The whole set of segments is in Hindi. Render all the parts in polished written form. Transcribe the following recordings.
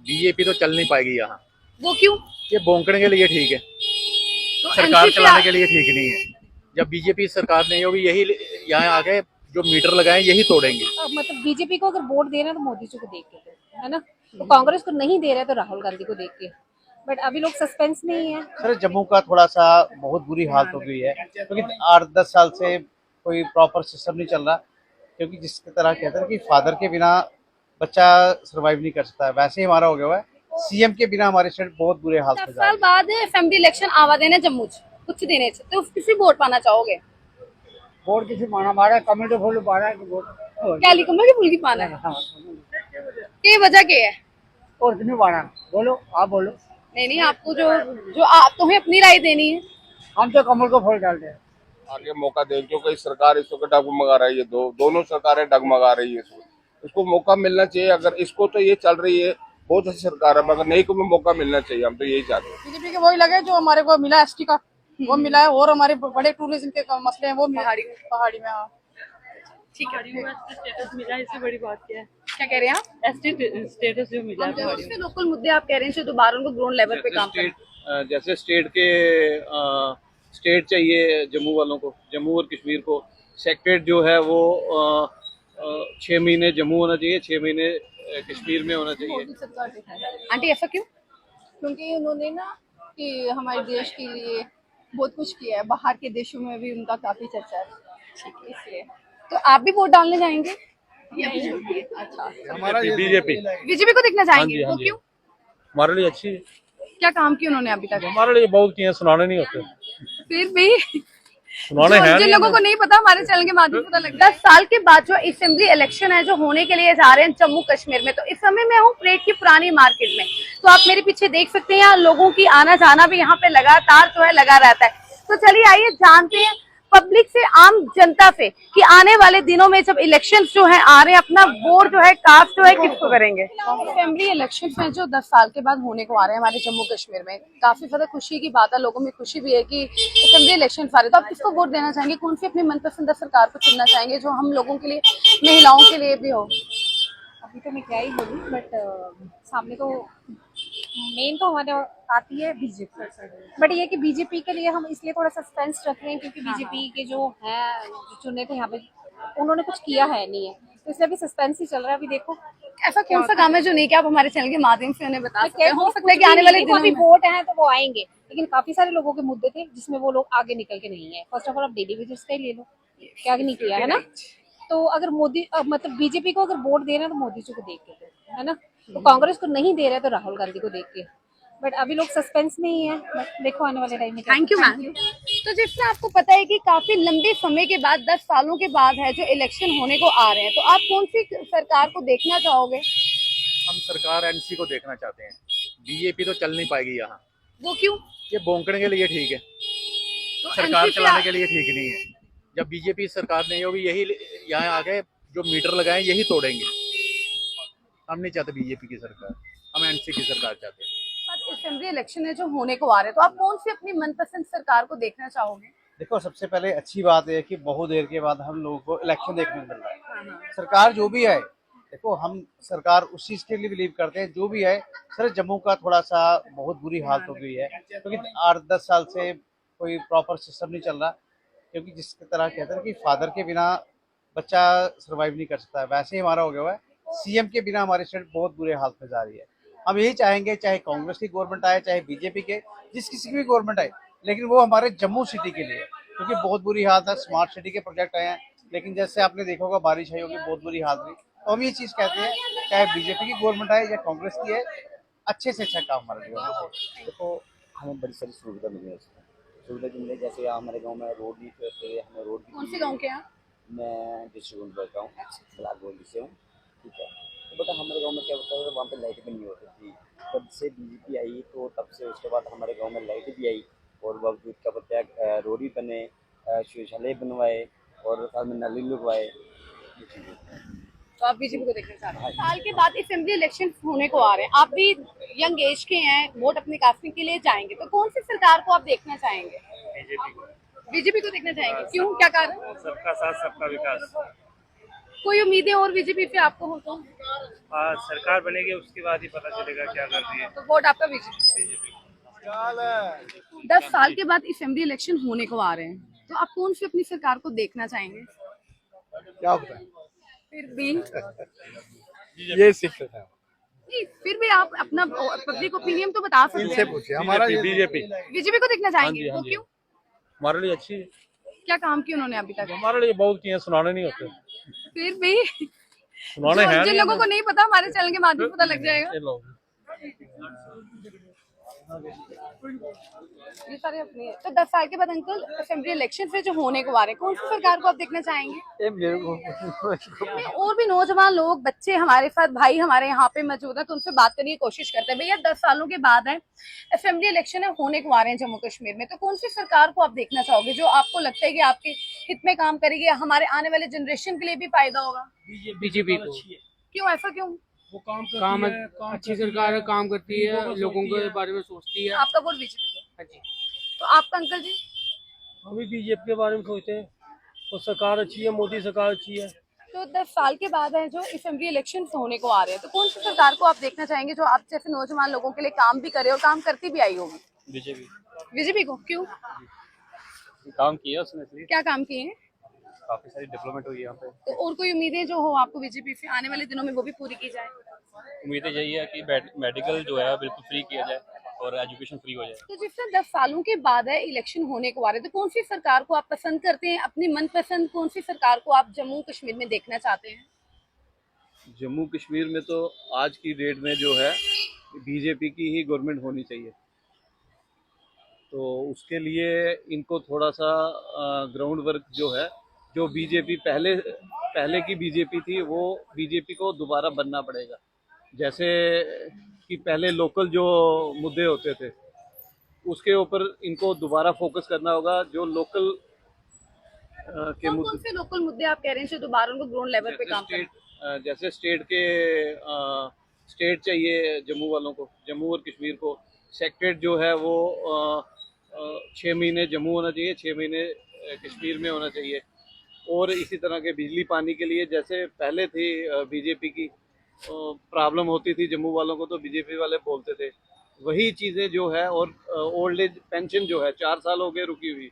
बीजेपी तो चल नहीं पाएगी यहाँ। वो क्यों? ये बोंकने के लिए ठीक है, तो सरकार एनसीपी चलाने के लिए ठीक नहीं है। जब बीजेपी सरकार नहीं होगी, यही यहाँ आके जो मीटर लगाए यही तोड़ेंगे। मतलब बीजेपी को अगर वोट दे रहे हैं तो मोदी जी को देख के दो, है ना। तो कांग्रेस को नहीं दे रहे तो राहुल गांधी को देख के। बट अभी लोग सस्पेंस में ही है। सर जम्मू का थोड़ा सा बहुत बुरी हालत हो गई है, क्योंकि 8-10 साल से कोई प्रॉपर सिस्टम नहीं चल रहा। क्योंकि जिस तरह कहते हैं कि फादर के बिना बच्चा सरवाइव नहीं कर सकता है, वैसे ही हमारा हो गया हुआ है। सीएम के बिना हमारे स्टेट बहुत बुरे हाल 10 साल बाद असेंबली इलेक्शन आवा देने जम्मू च कुछ दिन च तो किसी वोट पाना चाहोगे? वोट किसी माना मारा कमेंट फुल पाना कि वोट क्या लिखूंगा कि फुल की पाना है? हाँ, ये वजह क्या है? और किसी पाना बोलो, आप बोलो। नहीं आपको जो जो आप तुम्हें अपनी राय देनी है। हम तो कमल को फुल डालते हैं। आगे मौका दें, क्योंकि सरकार इस वक्त डगमगा रही है। दोनों सरकारें डगमगा रही है। इसको मौका मिलना चाहिए। अगर इसको तो ये चल रही है, बहुत अच्छी सरकार है, मगर नहीं को भी मौका मिलना चाहिए। हम तो यही चाहते हैं। बीजेपी के वही लगे जो हमारे को मिला एसटी का, वो मिला है। और हमारे बड़े टूरिज्म के मसले हैं वो पहाड़ी में। हाँ ठीक है, स्टेटस मिला, इससे बड़ी बात क्या है? क्या कह रहे हैं आप? एसटी स्टेटस जो मिला है उससे लोकल मुद्दे आप कह रहे हैं जो दोबारा उनको ग्राउंड लेवल पे काम करना। जैसे स्टेट चाहिए जम्मू वालों को, जम्मू और कश्मीर को सेक्रेट जो है वो 6 महीने जम्मू होना चाहिए, 6 महीने कश्मीर में होना चाहिए। आंटी ऐसा क्यों? क्योंकि उन्होंने ना कि हमारे देश के लिए बहुत कुछ किया है। बाहर के देशों में भी उनका काफी चर्चा है, इसलिए। तो आप भी वोट डालने जाएंगे? अच्छा, बीजेपी बीजेपी को देखना चाहेंगे? वो क्यों? हमारे लिए अच्छी है। क्या काम किया उन्होंने अभी तक? हमारे लिए बहुत किए, सुनाने नहीं होते। फिर भी सुनाने हैं जिन लोगों को नहीं पता हमारे चैनल के माध्यम से पता लगता है। 10 साल के बाद जो असेंबली इलेक्शन है जो होने के लिए जा रहे हैं जम्मू कश्मीर में, तो इस समय मैं हूँ परेड की पुरानी मार्केट में। तो आप मेरे पीछे देख सकते हैं यहाँ लोगों की आना जाना भी यहाँ पे लगातार जो है लगा रहता है। तो चलिए आइए जानते हैं पब्लिक से, आम जनता से, कि आने वाले दिनों में जब इलेक्शंस जो है आ रहे हैं, अपना वोट जो है कास्ट जो है किसको करेंगे। असेंबली इलेक्शन है जो 10 साल के बाद होने को आ रहे हैं हमारे जम्मू कश्मीर में। काफी ज्यादा खुशी की बात है, लोगों में खुशी भी है कि असेंबली इलेक्शन आ रहे। तो आप किसको वोट देना चाहेंगे? कौन सी अपनी मनपसंद सरकार को चुनना चाहेंगे जो हम लोगों के लिए, महिलाओं के लिए भी हो? अभी तो मैं क्या ही बोलूँ, बट सामने तो मेन तो हमारे आती है बीजेपी। बट ये कि बीजेपी के लिए हम इसलिए थोड़ा सस्पेंस रख रहे हैं क्योंकि बीजेपी के जो है जो चुने थे यहाँ पे, उन्होंने कुछ किया है नहीं है, तो इसलिए अभी सस्पेंस ही चल रहा है। अभी देखो ऐसा कौन सा काम है जो नहीं किया, आप हमारे चैनल के माध्यम से उन्हें बता सकते हैं। हो सकता है कि आने वाले दिनों अभी में वोट है तो वो आएंगे, लेकिन काफी सारे लोगों के मुद्दे थे जिसमें वो लोग आगे निकल के नहीं है। फर्स्ट ऑफ ऑल आप डेली वेजेस का ही ले लो, क्या नहीं किया है ना। तो अगर मोदी मतलब बीजेपी को अगर वोट दे रहे हैं तो मोदी जी को देख के दो, है ना। तो कांग्रेस को नहीं दे रहे तो राहुल गांधी को देख के। बट अभी लोग सस्पेंस में ही है, बट देखो आने वाले टाइम में। Thank you ma'am. तो जिसमें आपको पता है कि काफी लंबे समय के बाद 10 सालों के बाद है जो इलेक्शन होने को आ रहे हैं, तो आप कौन सी सरकार को देखना चाहोगे? हम सरकार एनसी को देखना चाहते हैं। बीजेपी तो चल नहीं पाएगी यहाँ। वो क्यों? ये बोंकने के लिए ठीक है, तो सरकार NCP चलाने के लिए ठीक नहीं है। जब बीजेपी सरकार नहीं होगी, यही यहाँ आके जो मीटर लगाए यही तोड़ेंगे। हम नहीं चाहते बीजेपी की सरकार, हम एनसी की सरकार चाहते हैं। असेंबली इलेक्शन है जो होने को आ रहे हैं, तो आप कौन सी अपनी मनपसंद सरकार को देखना चाहोगे? देखो सबसे पहले अच्छी बात है कि बहुत देर के बाद हम लोगों को इलेक्शन देखने को मिल रहा है। सरकार जो भी है, देखो हम सरकार उस चीज के लिए बिलीव करते हैं जो भी है। सर जम्मू का थोड़ा सा बहुत बुरी हालत हो गई है, क्योंकि 8-10 साल से कोई प्रॉपर सिस्टम नहीं चल रहा। क्योंकि जिस तरह कहते हैं कि फादर के बिना बच्चा सरवाइव नहीं कर सकता है, वैसे ही हमारा हो गया हुआ है। सीएम के बिना हमारी स्टेट बहुत बुरे हालत में जा रही है। हम यही चाहेंगे, चाहे कांग्रेस की गवर्नमेंट आए, चाहे बीजेपी के, जिस किसी की भी गवर्नमेंट आए, लेकिन वो हमारे जम्मू सिटी के लिए, क्योंकि बहुत बुरी हालत है। स्मार्ट सिटी के प्रोजेक्ट आए हैं, लेकिन जैसे आपने देखा होगा बारिश आई होगी, बहुत बुरी हालत हुई। तो हम ये चीज कहते हैं, चाहे बीजेपी की गवर्नमेंट आए या कांग्रेस की है, अच्छे से अच्छा काम हमारे लिए। देखो हमें बड़ी सारी सुविधा मिली है उसमें। सुविधा जो मिली, जैसे यहाँ हमारे गांव में रोड नहीं थे, हमें रोड भी। कौन से गाँव के हैं? मैं डिस्ट्रिक्ट का हूँ, बलागोली से हूँ, ठीक है। तो बता हमारे गांव में क्या होता है, वहाँ पे लाइट भी नहीं होती थी। तब से बीजेपी आई तो तब से उसके बाद हमारे गांव में लाइट भी आई, और बावजूद क्या बोलते हैं रोड भी बने, शौचालय बनवाए, और साथ में नाली लगवाए। तो आप बीजेपी को देखना चाहते हैं। साल के बाद असेंबली इलेक्शन होने को आ रहे हैं, आप भी यंग एज के हैं, वोट अपने कास्टिंग के लिए जाएंगे, तो कौन सी सरकार को आप देखना चाहेंगे? बीजेपी को। बीजेपी को देखना चाहेंगे, क्यों, क्या कारण? सबका साथ सबका विकास। कोई उम्मीदें और बीजेपी से आपको हो तो? सरकार बनेगी उसके बाद ही पता चलेगा क्या कर रही है तो वोट आपका बीजेपी। 10 साल के बाद असेंबली इलेक्शन होने को आ रहे हैं, तो आप कौन सी अपनी सरकार को देखना चाहेंगे? क्या बताएं, फिर भी ये सीख लेते हैं। नहीं, फिर भी आप अपना पब्लिक ओपिनियन तो बता सकते इनसे हैं। पूछिए, हमारा बीजेपी बीजेपी को देखना चाहेंगे, वो क्यों? हमारे लिए अच्छी है, क्या काम किया उन्होंने अभी तक? हमारे लिए बहुत किए, सुनाने नहीं होते, फिर भी सुनाने हैं जिन लोगों को नहीं पता हमारे चैनल के माध्यम से पता लग जाएगा। ये लोग। ये सारे अपने हैं। तो 10 साल के बाद अंकल असेंबली इलेक्शन से जो होने को आ रहे हैं, कौन सी सरकार को आप देखना चाहेंगे? में और भी नौजवान लोग, बच्चे हमारे साथ, भाई हमारे यहाँ पे मौजूद है, तो उनसे बात करने की कोशिश करते हैं। भैया 10 सालों के बाद है असेंबली इलेक्शन है, होने को आ रहे हैं जम्मू कश्मीर में, तो कौन सी सरकार को आप देखना चाहोगे जो आपको लगता है कि आपके हित में काम करेगी, हमारे आने वाले जनरेशन के लिए भी फायदा होगा? बीजेपी को क्यों, ऐसा क्यों? वो काम अच्छी सरकार है, काम करती है, लोगों के बारे में सोचती है। आपका वोट बीजेपी को? हाँ जी, तो आपका अंकल जी? हम भी बीजेपी के बारे में सोचते हैं, तो सरकार अच्छी है, मोदी सरकार अच्छी है। तो 10 साल के बाद है जो असेंबली इलेक्शन होने को आ रहे हैं, तो कौन सी सरकार को आप देखना चाहेंगे जो आप जैसे नौजवान लोगों के लिए काम भी करे और काम करती भी आई होगी? बीजेपी को क्यों? काम किया उसने, इसलिए क्या काम किए हैं? काफी सारी डेवलपमेंट हुई यहाँ पे। तो और कोई उम्मीदें जो हो आपको बीजेपी से आने वाले दिनों में, वो भी पूरी की जाए? उम्मीदें यही है कि मेडिकल जो है बिल्कुल फ्री किया जाए और एजुकेशन फ्री हो जाए। तो जिस तरह 10 सालों के बाद है इलेक्शन होने को आ रहे हैं, तो कौन सी सरकार को आप पसंद करते हैं? अपनी मनपसंद कौन सी सरकार को आप जम्मू कश्मीर में देखना चाहते हैं? जम्मू कश्मीर में तो आज की डेट में जो है बीजेपी की ही गवर्नमेंट होनी चाहिए। तो उसके लिए इनको थोड़ा सा ग्राउंड वर्क जो है, जो बीजेपी पहले की बीजेपी थी, वो बीजेपी को दोबारा बनना पड़ेगा। जैसे कि पहले लोकल जो मुद्दे होते थे उसके ऊपर इनको दोबारा फोकस करना होगा। जो लोकल के मुद्दे, कौन से लोकल मुद्दे आप कह रहे हैं जो दोबारा उनको ग्राउंड लेवल पे काम करना? जैसे स्टेट चाहिए जम्मू वालों को, जम्मू और कश्मीर को। सेक्रेट जो है वो 6 महीने जम्मू होना चाहिए, 6 महीने कश्मीर में होना चाहिए। और इसी तरह के बिजली पानी के लिए जैसे पहले थी बीजेपी की प्रॉब्लम होती थी जम्मू वालों को, तो बीजेपी वाले बोलते थे वही चीज़ें जो है। और ओल्ड एज पेंशन जो है 4 साल हो गए रुकी हुई।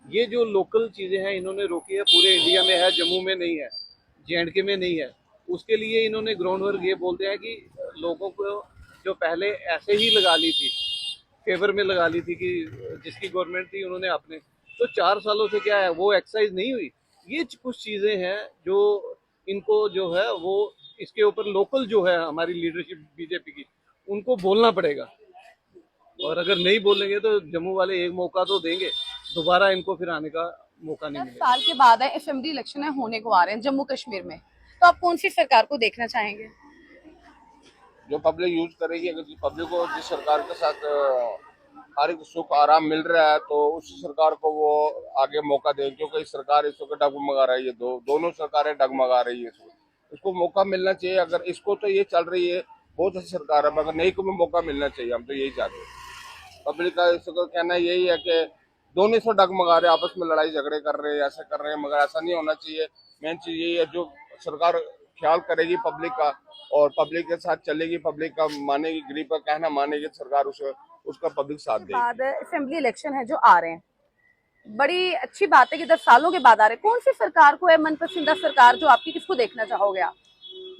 ये जो लोकल चीज़ें हैं इन्होंने रोकी है, पूरे इंडिया में है, जम्मू में नहीं है, JNK में नहीं है। उसके लिए इन्होंने ग्राउंड वर्क ये बोलते हैं कि लोगों को जो पहले ऐसे ही लगा ली थी, फेवर में लगा ली थी कि जिसकी गवर्नमेंट थी उन्होंने अपने, तो 4 सालों से क्या है वो एक्सरसाइज नहीं हुई। ये कुछ चीज़ें हैं जो इनको जो है वो इसके ऊपर लोकल जो है हमारी लीडरशिप बीजेपी की, उनको बोलना पड़ेगा। और अगर नहीं बोलेंगे तो जम्मू वाले एक मौका तो देंगे, दोबारा इनको फिर आने का मौका नहीं 10 मिलेगा। साल के बाद है असेंबली इलेक्शन है होने को आ रहे हैं जम्मू कश्मीर में, तो आप कौन सी सरकार को देखना चाहेंगे? जो पब्लिक यूज करेगी, अगर पब्लिक को जिस सरकार के साथ हर एक सुख आराम मिल रहा है तो उस सरकार को वो आगे मौका दें। क्योंकि इस सरकार इस वक्त डगमगा रही है, दोनों सरकारें डगमगा रही है। इसको मौका मिलना चाहिए। अगर इसको तो ये चल रही है बहुत अच्छी सरकार है, मगर नई को भी मौका मिलना चाहिए। हम तो यही चाहते हैं। पब्लिक का इसको कहना यही है कि दोनों से डगमगा रहे, आपस में लड़ाई झगड़े कर रहे हैं, ऐसा कर रहे हैं, मगर ऐसा नहीं होना चाहिए। मेन चीज यही है, जो सरकार ख्याल करेगी पब्लिक का और पब्लिक के साथ चलेगी, पब्लिक का मानेगी, गरीब का कहना मानेगी, सरकार उसका पब्लिक साथ देगी। बाद असेंबली इलेक्शन है जो आ रहे हैं, बड़ी अच्छी बात है कि 10 सालों के बाद आ रहे हैं। कौन सी सरकार को है मनपसंदा सरकार जो आपकी, किसको देखना चाहोगे आप?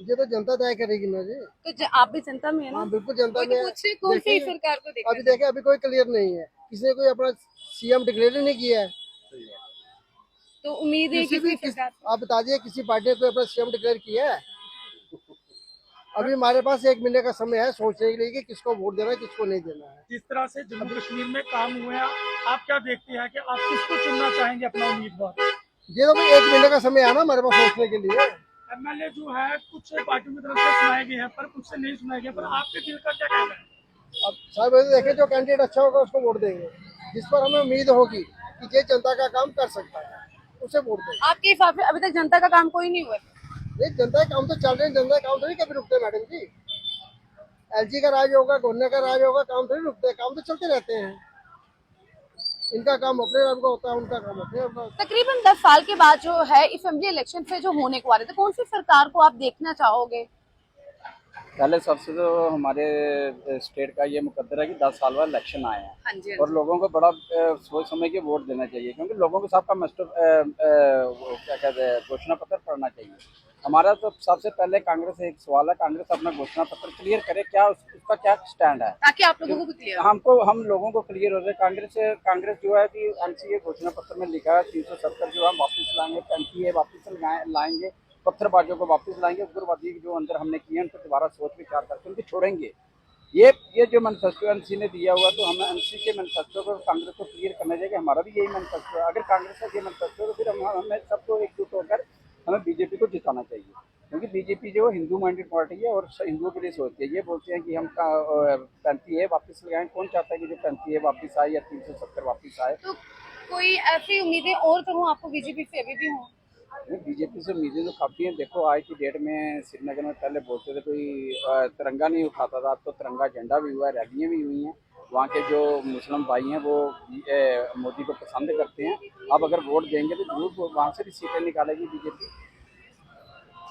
ये तो जनता तय करेगी ना जी। तो आप भी जनता में है ना? हाँ बिल्कुल जनता वही में। तो पूछ रही, कौन सी सरकार को देखना? अभी देखे, अभी कोई क्लियर नहीं है, किसी ने कोई अपना CM डिक्लेयर नहीं किया है। तो उम्मीद है किसी भी किसी सरकार, आप बता दिए किसी पार्टी ने कोई अपना CM डिक्लेयर किया है? अभी हमारे पास 1 महीने का समय है सोचने के लिए कि किसको वोट देना है, किसको नहीं देना है। जिस तरह से जम्मू कश्मीर में काम हुए हैं, आप क्या देखते हैं कि आप किसको चुनना चाहेंगे अपना उम्मीदवार? ये तो भाई 1 महीने का समय है ना हमारे पास सोचने के लिए। MLA जो है कुछ पार्टियों की तरफ से सुनाए गए हैं, पर कुछ से नहीं सुनाए गए, पर आपके दिल का क्या कहना है? अब साहब देखें, जो कैंडिडेट अच्छा होगा उसको वोट देंगे, जिस पर हमें उम्मीद होगी कि ये जनता का काम कर सकता है, उसे वोट देंगे। आपके हिसाब से अभी तक जनता का काम कोई नहीं हुआ? नहीं, जनता के काम तो चल रहे हैं, जनता के काम तो नहीं कभी रुकते मैडम जी। LG का राज होगा, गवर्नर का राज होगा, काम तो नहीं रुकते, काम तो चलते रहते हैं। इनका काम अपने नाम का होता है, उनका काम अपने नाम का होता तकरीबन 10 साल के बाद जो है असेंबली इलेक्शन फिर जो होने को आ रहे हैं, तो कौन सी सरकार को आप देखना चाहोगे? पहले सबसे तो हमारे स्टेट का ये मुकद्दर है कि 10 साल बाद इलेक्शन आए हैं हाँ जी, और लोगों को बड़ा सोच समझ के वोट देना चाहिए, क्योंकि लोगों को सबका क्या कहते हैं घोषणा पत्र पढ़ना चाहिए। हमारा तो सबसे पहले कांग्रेस से एक सवाल है, कांग्रेस अपना घोषणा पत्र क्लियर करे, क्या उसका क्या स्टैंड है, ताकि आप लोगों को भी क्लियर हम लोगों को क्लियर हो जाए। कांग्रेस जो है कि एनसीए घोषणा पत्र में लिखा है 370 जो हम वापस लाएंगे, 35A वापस लाएंगे, पत्थरबाजों को वापस लाएंगे, उग्रवादी जो अंदर हमने किए उनको दोबारा सोच विचार करके उनको छोड़ेंगे। ये जो मैनिफेस्टो एनसी ने दिया हुआ, तो हमें एनसी के मैनिफेस्टो को कांग्रेस को क्लियर करना चाहिए कि हमारा भी यही मैनिफेस्टो है। अगर कांग्रेस का ये मैनिफेस्टो है तो फिर हमें सबको एकजुट होकर हमें बीजेपी को जिताना चाहिए, क्योंकि बीजेपी जो हिंदू माइंडेड पार्टी है और हिंदुओं के लिए सोचती है। ये बोलते हैं कि हम 35A वापस लगाएं, कौन चाहता है कि जो 35A वापस आए या 370 वापस आए? तो कोई ऐसी उम्मीदें और तो हों आपको बीजेपी से अभी भी हों? बीजेपी से उम्मीदें तो काफ़ी हैं। देखो आज की डेट में श्रीनगर में पहले बोलते थे कोई तिरंगा नहीं उठाता था, अब तो तिरंगा झंडा भी हुआ है, रैलियाँ भी हुई हैं। वहाँ के जो मुस्लिम भाई हैं वो मोदी को पसंद करते हैं। अब अगर वोट देंगे तो जरूर वहाँ से भी सीटें निकालेगी बीजेपी।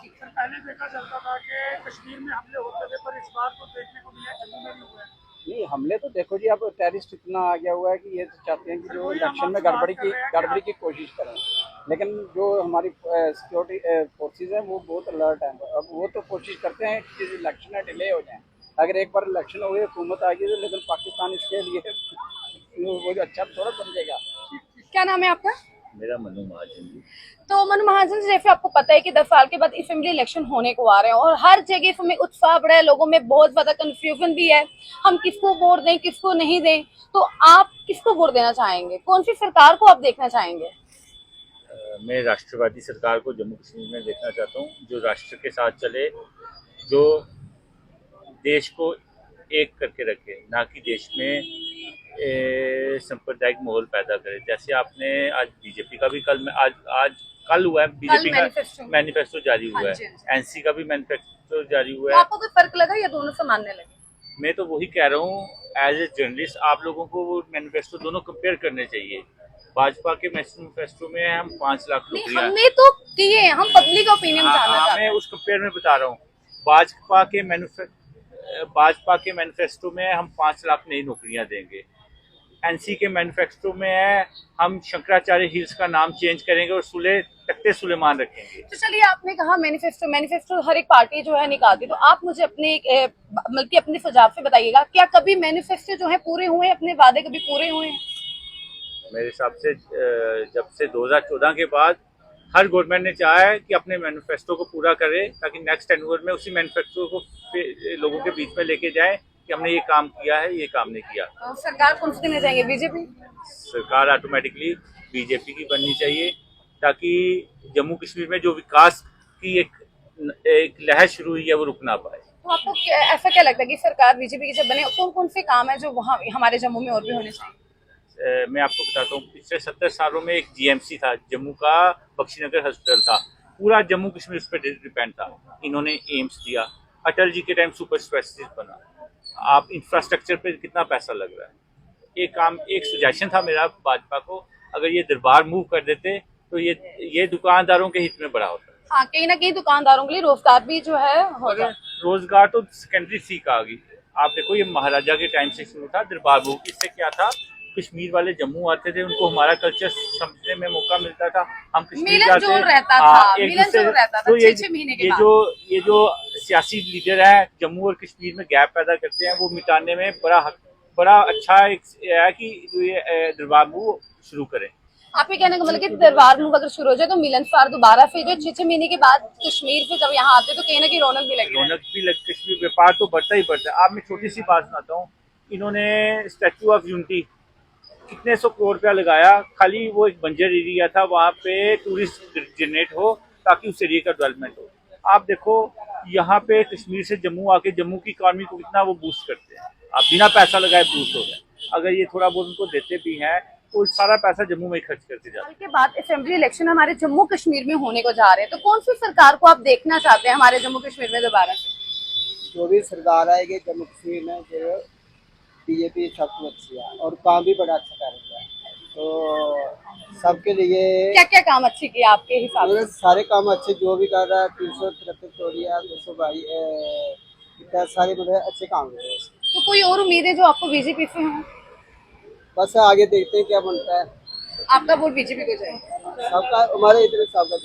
सर पहले देखा चलता था कि कश्मीर में हमले होते थे, पर इस बार तो देखने को मिला जम्मू में भी हुआ है। नहीं, हमले तो देखो जी, अब टेररिस्ट इतना आ गया हुआ है कि ये तो चाहते हैं कि जो इलेक्शन में गड़बड़ी की कोशिश करें, लेकिन जो हमारी सिक्योरिटी फोर्सेज हैं वो बहुत अलर्ट हैं। अब वो तो कोशिश करते हैं कि इलेक्शन डिले हो जाए। अगर एक बार इलेक्शन हो गई, हुकूमत आ गई, तो लेकिन पाकिस्तान इसके लिए वो अच्छा थोड़ा समझेगा। क्या नाम है आपका? मेरा मनु महाजन जी। तो मनु महाजन जी, जैसे आपको पता है कि 10 साल के बाद असेंबली इलेक्शन होने को आ रहे हैं और हर जगह इसमें उत्साह बढ़ा है, लोगों में बहुत ज्यादा कंफ्यूजन भी है, हम किसको वोट दें किसको नहीं दें। तो आप किसको वोट देना चाहेंगे, कौन सी सरकार को आप देखना चाहेंगे? मैं राष्ट्रवादी सरकार को जम्मू कश्मीर में देखना चाहता हूँ, जो राष्ट्र के साथ चले, जो देश को एक करके रखे, ना कि देश में सांप्रदायिक माहौल पैदा करे। जैसे आपने आज बीजेपी का भी कल हुआ है, बीजेपी का मैनिफेस्टो जारी हुआ है, एनसी का भी मैनिफेस्टो जारी हुआ है। आपको कोई फर्क लगा या दोनों से मानने लगे? मैं तो वही कह रहा हूँ, एज ए जर्नलिस्ट आप लोगों को वो मैनिफेस्टो दोनों कंपेयर करने चाहिए। भाजपा के मैनिफेस्टो में हम 5 लाख नौकरियां, हमने तो किए, हम पब्लिक ओपिनियन जानना चाहते हैं। मैं उस कंपेयर में बता रहा हूँ। भाजपा के मैनिफेस्टो में हम 5 लाख नई नौकरियां देंगे। एनसी के मैनिफेस्टो में है हम शंकराचार्य हिल्स का नाम चेंज करेंगे और तख्ते सुलेमान रखेंगे। तो चलिए, आपने कहा मैनिफेस्टो हर एक पार्टी जो है निकालती, तो आप मुझे अपने सुझाव से बताइएगा, क्या कभी मैनिफेस्टो जो है पूरे हुए, अपने वादे कभी पूरे हुए हैं? मेरे हिसाब से जब से 2014 के बाद हर गवर्नमेंट ने चाहा है कि अपने मैनिफेस्टो को पूरा करे, ताकि नेक्स्ट टेन्योर में उसी मैनिफेस्टो को लोगों के बीच में लेके जाए कि हमने ये काम किया है, ये काम नहीं किया। तो सरकार कौन सी देना चाहेंगे, बीजेपी? सरकार ऑटोमेटिकली बीजेपी की बननी चाहिए, ताकि जम्मू कश्मीर में जो विकास की एक लहर शुरू हुई है वो रुक ना पाए। तो आपको ऐसा क्या लगता है कि सरकार बीजेपी की जब बने, कौन कौन से काम है जो वहाँ हमारे जम्मू में और भी होने चाहिए? मैं आपको बताता हूँ, पिछले 70 सालों में एक जीएमसी था, जम्मू का बख्शीनगर हॉस्पिटल था, पूरा जम्मू कश्मीर उस पर डिपेंड था। इन्होंने एम्स दिया, अटल जी के टाइम सुपर स्पेशलिस्ट बना। आप इंफ्रास्ट्रक्चर पे कितना पैसा लग रहा है। एक सजेशन था मेरा भाजपा को, अगर ये दरबार मूव कर देते तो ये दुकानदारों के हित में बड़ा होता है। हाँ, कहीं ना कहीं दुकानदारों के लिए रोजगार भी जो है होगा। रोजगार तो सेकेंडरी सीख आ गई। आप देखो, ये महाराजा के टाइम से शुरू था दरबार मूव। इससे क्या था, कश्मीर वाले जम्मू आते थे, उनको हमारा कल्चर समझने में मौका मिलता था। हम कश्मीर जाते रहता था, तो ये जो सियासी लीडर है जम्मू और कश्मीर में गैप पैदा करते हैं, वो मिटाने में बड़ा अच्छा एक है कि ये दरबार मूव शुरू करें। आप ये कहने का मतलब कि दरबार मूव अगर शुरू हो जाए तो मिलनसार दोबारा फिर जो 6 महीने के बाद कश्मीर से जब यहाँ आते तो कहीं ना कहीं रौनक भी लगे। कश्मीर व्यापार तो बढ़ता ही बढ़ता है। आप मैं छोटी सी बात सुनाता हूँ, इन्होंने स्टैचू ऑफ यूनिटी कितने 100 करोड़ रुपया लगाया, खाली वो एक बंजर एरिया था, वहाँ पे टूरिस्ट जनरेट हो ताकि उस एरिया का डेवलपमेंट हो। आप देखो, यहाँ पे कश्मीर से जम्मू आके जम्मू की इकॉनमी को कितना वो बूस्ट करते हैं। आप बिना पैसा लगाए बूस्ट हो गए। अगर ये थोड़ा बहुत उनको देते भी हैं तो सारा पैसा जम्मू में खर्च करते जाते हैं। के बाद असेंबली इलेक्शन हमारे जम्मू कश्मीर में होने को जा रहे हैं, तो कौन सी सरकार को आप देखना चाहते हैं हमारे जम्मू कश्मीर में दोबारा? जो भी सरकार आएगी जम्मू कश्मीर में, जो बीजेपी सबसे अच्छी है और काम भी बड़ा अच्छा कर रहा है। तो सबके लिए क्या क्या काम अच्छे किए आपके हिसाब से? उन्होंने सारे काम अच्छे जो भी कर रहा है 373 तोड़िया 222 इतना सारे मतलब अच्छे काम कर रहे हैं। तो कोई और उम्मीद है जो आपको बीजेपी से हो? बस आगे देखते हैं क्या बनता है। आपका वोट बीजेपी को जाए? सबका हमारे इतने सबका